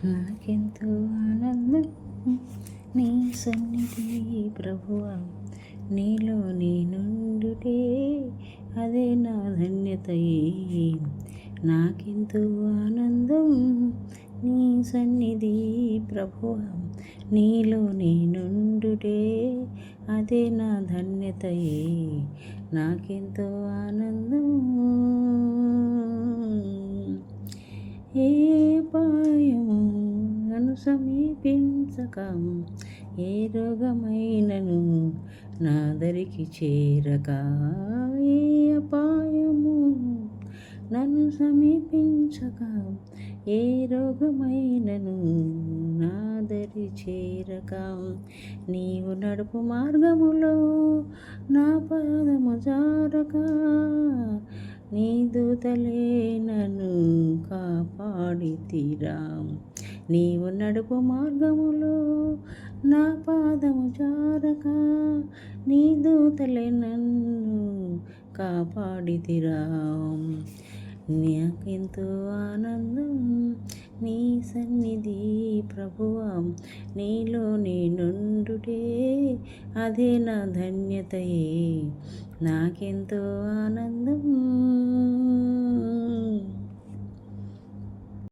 నాకెంతో ఆనందం నీ సన్నిధి ప్రభువా, నీలో నేనుండుటే అదే నా ధన్యతయే. నాకెంతో ఆనందం నీ సన్నిధి ప్రభువా, నీలో నేనుండుటే అదే నా ధన్యతయే. నాకెంతో ఆనందం. ఏ పాయము నన్ను సమీపించక, ఏ రోగమైనను నా దరికి చేరక, ఏ అపాయము నన్ను సమీపించక, ఏ రోగమైనను నా దరి చేరక, నీవు నడుపు మార్గములో నా పాదము జారక, నీ దూతలే నన్ను కాపాడితిరా. నీవు నడుపు మార్గములో నా పాదము జారక, నీ దూతలే నన్ను కాపాడితిరా. నాకెంతో ఆనందం నీ సన్నిధి ప్రభువా, నీలో నేనుండుటే అదే నా ధన్యతయే. నాకెంతో ఆనందం.